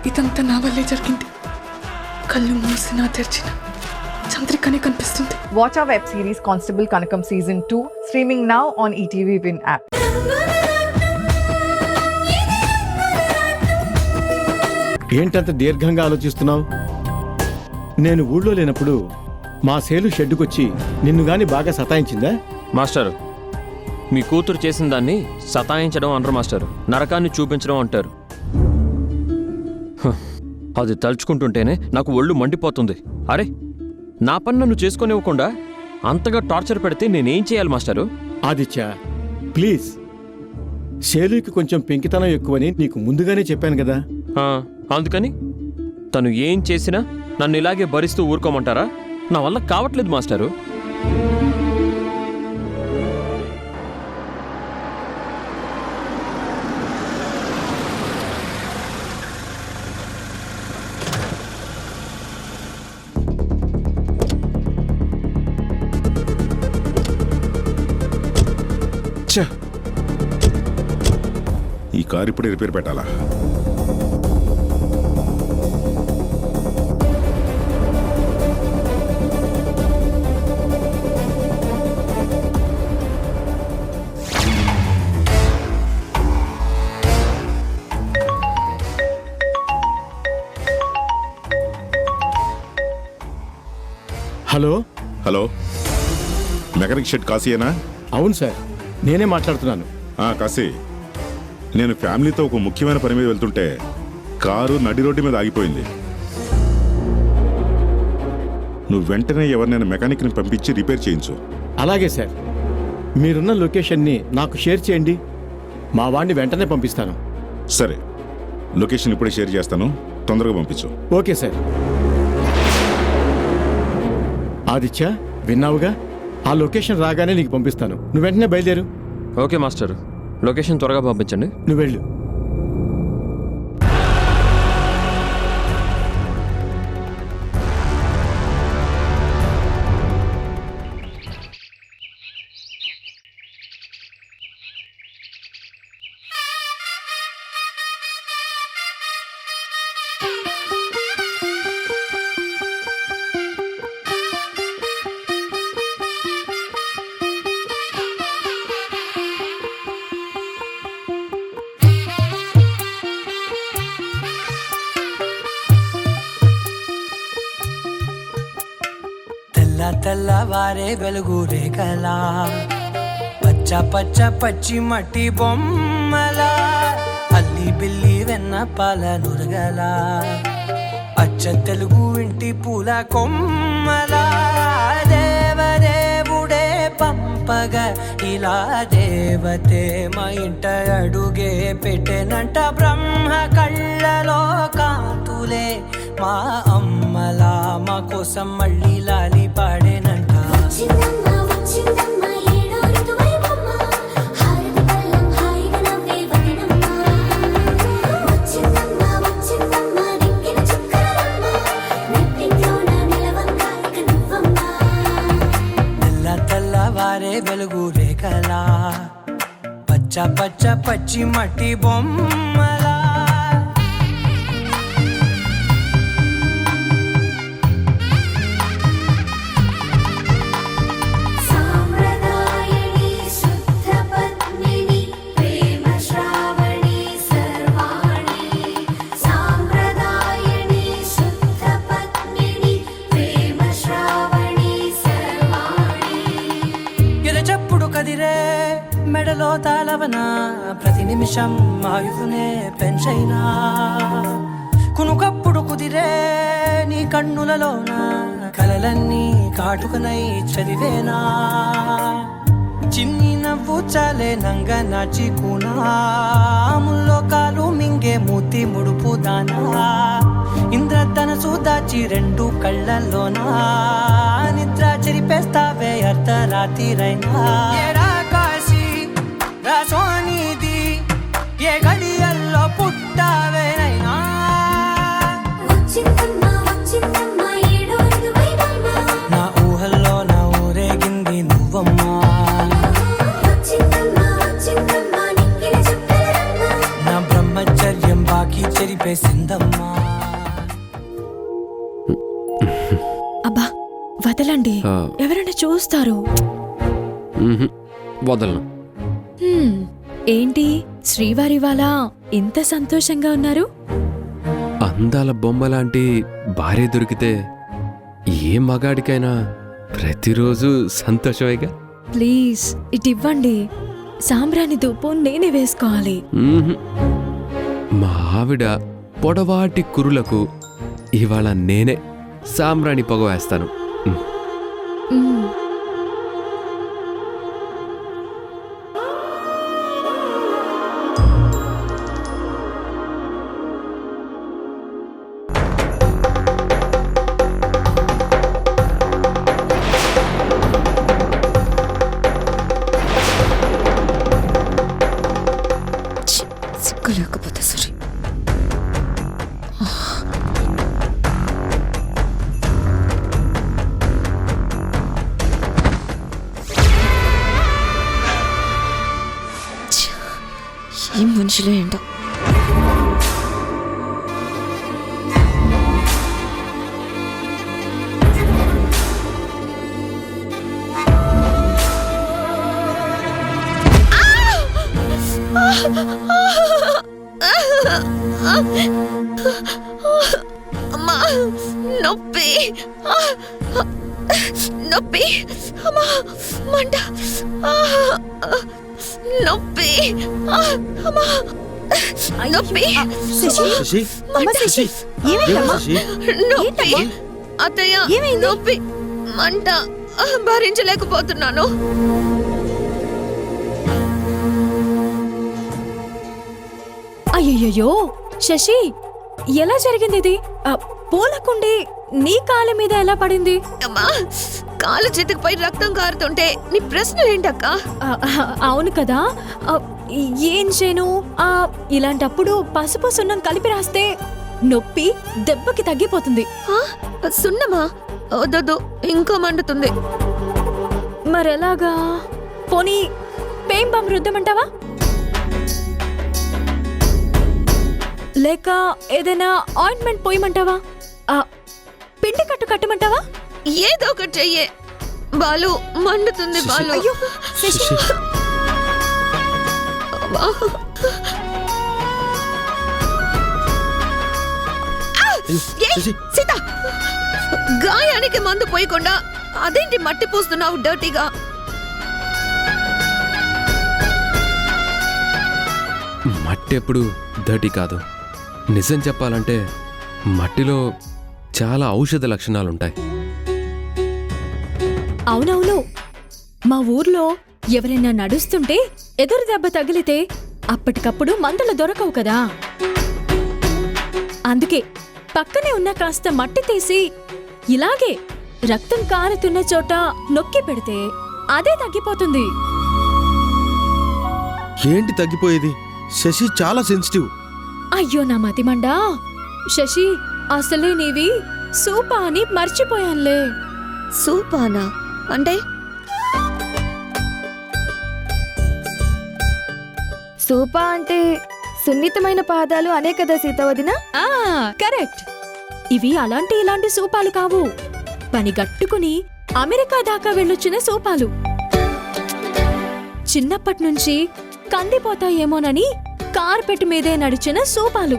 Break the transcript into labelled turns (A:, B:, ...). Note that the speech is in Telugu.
A: ఇదంతా నా వల్లే జరిగింది. కళ్ళు మూసినా తెరిచిన చంద్రికనే కనిపిస్తుంది.
B: Watch our web series Constable Kanakam Season 2 streaming now on ETV Win app.
C: ఏంటంత దీర్ఘంగా ఆలోచిస్తున్నావు? నేను ఊళ్ళో లేనప్పుడు మా సేలు షెడ్డుకొచ్చి నిన్ను గాని బాగా సతాయించిందా?
D: మాస్టర్, మీ కూతురు చేసిన దాన్ని సతాయించడం అనరు మాస్టర్, నరకాన్ని చూపించడం అంటారు. అది తలుచుకుంటుంటేనే నాకు ఒళ్ళు మండిపోతుంది. అరే, నా పని నన్ను చేసుకొనివ్వకుండా అంతగా టార్చర్ పెడితే నేనేం చేయాలి మాస్టరు?
C: ఆదిత్య ప్లీజ్, శేలుకి కొంచెం పెంకితనం ఎక్కువని నీకు ముందుగానే చెప్పాను కదా.
D: అందుకని తను ఏం చేసినా నన్ను ఇలాగే భరిస్తూ ఊరుకోమంటారా? నా వల్ల కావట్లేదు మాస్టరు.
E: ఈ కారు ఇప్పుడే రిపేర్ పెట్టాలా?
C: హలో
E: హలో, మెకానిక్ షెడ్ కాశీయేనా?
C: అవును సార్, నేనే మాట్లాడుతున్నాను.
E: కాశీ, నేను ఫ్యామిలీతో ఒక ముఖ్యమైన పని మీద వెళ్తుంటే కారు నడి రోడ్డు మీద ఆగిపోయింది. నువ్వు వెంటనే ఎవరినైనా మెకానిక్ని పంపించి రిపేర్ చేయించు.
C: అలాగే సార్, మీరున్న లొకేషన్ని నాకు షేర్ చేయండి, మా వాడిని వెంటనే పంపిస్తాను.
E: సరే, లొకేషన్ ఇప్పుడే షేర్ చేస్తాను, తొందరగా పంపించు.
C: Okay sir. ఆదిత్య, విన్నావుగా? ఆ లొకేషన్ రాగానే నీకు పంపిస్తాను, నువ్వు వెంటనే బయలుదేరు.
D: ఓకే మాస్టర్, లొకేషన్ త్వరగా పంపించండి.
C: నువ్వు వెళ్ళు.
F: తెల్లవారే వెలుగు రేఖలా, పచ్చ పచ్చ పచ్చి మట్టి బొమ్మలా, అల్లి బిల్లి వెన్న పాల నురగలా, అచ్చ తెలుగు ఇంటి పూల కొమ్మలా, దేవదేవుడే పంపగా ఇలా దేవతే మా ఇంట అడుగే పెట్టెనంట. బ్రహ్మ కళ్ళలో కాంతులే మా అమ్మలా మా కోసం మళ్ళీ లాలి పాడేనంట. తెల్లవారే వెలుగు రేఖలా, పచ్చ పచ్చ పచ్చి మట్టి బొమ్మలా. మెడలో తాళవన ప్రతి నిమిషం ఆయువునే పెంచైనా, కునుకప్పుడు కుదిరే నీ కన్నులలోన కలలన్నీ కాటుకనై చదివేనా. చిన్ని నవ్వు చాలే నంగ నాచి కూనాముల్లో కాలు మింగే మూతి ముడుపు దానా, ఇంద్రధనసు దాచి రెండు కళ్ళల్లోనా, నిద్ర చెరిపేస్తావే అర్ధరాత్రిరైనా. సోనిది ఏ గడియల్లో పుట్టావేనైనా, నా ఊహల్లో నా ఊరేగింది నువ్వమ్మా. నా బ్రహ్మచర్యం బాకీ చెరిపేసిందమ్మా.
G: వదలండి,
D: ఆ.
G: ఎవరైనా చూస్తారు.
D: వదలను.
G: హ్మ్, ఏంటి శ్రీవారి వాళ్ళ ఇంత సంతోషంగా ఉన్నారు?
H: అందాల బొమ్మ లాంటి భార్య దొరికితే ఏ మగాడికైనా ప్రతిరోజు సంతోషమేగా.
G: ప్లీజ్ ఇటు ఇవ్వండి, సాంబ్రాణి ధూపం నేనే వేసుకోవాలి.
H: మ్మ్హ్. మా ఆవిడ పొడవాటి కురులకు ఇవాళ నేనే సాంబ్రాణి పొగ వేస్తాను.
G: మ్మ్.
A: ఛీ, సిగ్గు లేకపోతే సరే. ఛీ, ఏం మనుషులే ఏంటో. అమ్మా, నొప్పి, నొప్పి, అమ్మా, మంట, నొప్పి, అమ్మా, నొప్పి,
I: శశి
A: మంట,
I: ఏమైందమ్మా?
A: నొప్పి, అత్తయ్య, నొప్పి, మంట భరించలేకపోతున్నాను.
G: అయ్యయ్యో శశి, ఎలా జరిగింది ఇది? పూలకుండి నీ కాళ్ళ మీద ఎలా పడింది?
A: అమ్మా, కాలు చేతికిపై రక్తం కారుతుంటే నీ ప్రశ్నలు ఏంటక్క?
G: అవును కదా, ఏం చేయను? ఇలాంటప్పుడు పసుపు సున్నం కలిపి రాస్తే నొప్పి దెబ్బకి తగ్గిపోతుంది.
A: సున్నమా? వద్దొద్దు, ఇంకా మండుతుంది.
G: మరెలాగా? పోనీ పెయిన్ బాంబ్ రుద్దమంటావా? లేక ఏదైనా ఆయింట్మెంట్ పోయమంటావా? పిండి కట్టు కట్టమంటావా?
A: ఏదో ఒకటి చెయ్యే బాలు, మండుతుంది బాలు.
G: అయ్యో శశి,
A: అమ్మా. ఏయ్, సీత, గాయానికి మందు పోయకుండా అదేంటి మట్టి పూస్తున్నావు డర్టీగా?
H: మట్టి ఎప్పుడు దటి కాదు. నిజం చెప్పాలంటే మట్టిలో చాలా ఔషధ లక్షణాలుంటాయి.
G: అవునవును, మా ఊర్లో ఎవరైనా నడుస్తుంటే ఎదురు దెబ్బ తగిలితే అప్పటికప్పుడు మందులు దొరకవు కదా. అందుకే పక్కనే ఉన్న కాస్త మట్టి తీసి ఇలాగే రక్తం కారుతున్న చోట నొక్కి పెడితే అదే తగ్గిపోతుంది.
I: ఏంటి తగ్గిపోయేది? శశి చాలా సెన్సిటివ్.
G: అయ్యో నా మతిమండా, శశి అసలే నీవి సూపా అని మర్చిపోయానులే.
A: సూపానా అంటే?
J: సూపా అంటే సున్నితమైన పాదాలు అనే కదా సీత వదిన?
G: కరెక్ట్. ఇవి ఇలాంటి సూపాలు కావు, పని గట్టుకుని అమెరికా దాకా వెళ్ళొచ్చిన సూపాలు. చిన్నప్పటి నుంచి కందిపోతాయేమోనని కార్పెట్ మీదే నడిచిన సూపాలు.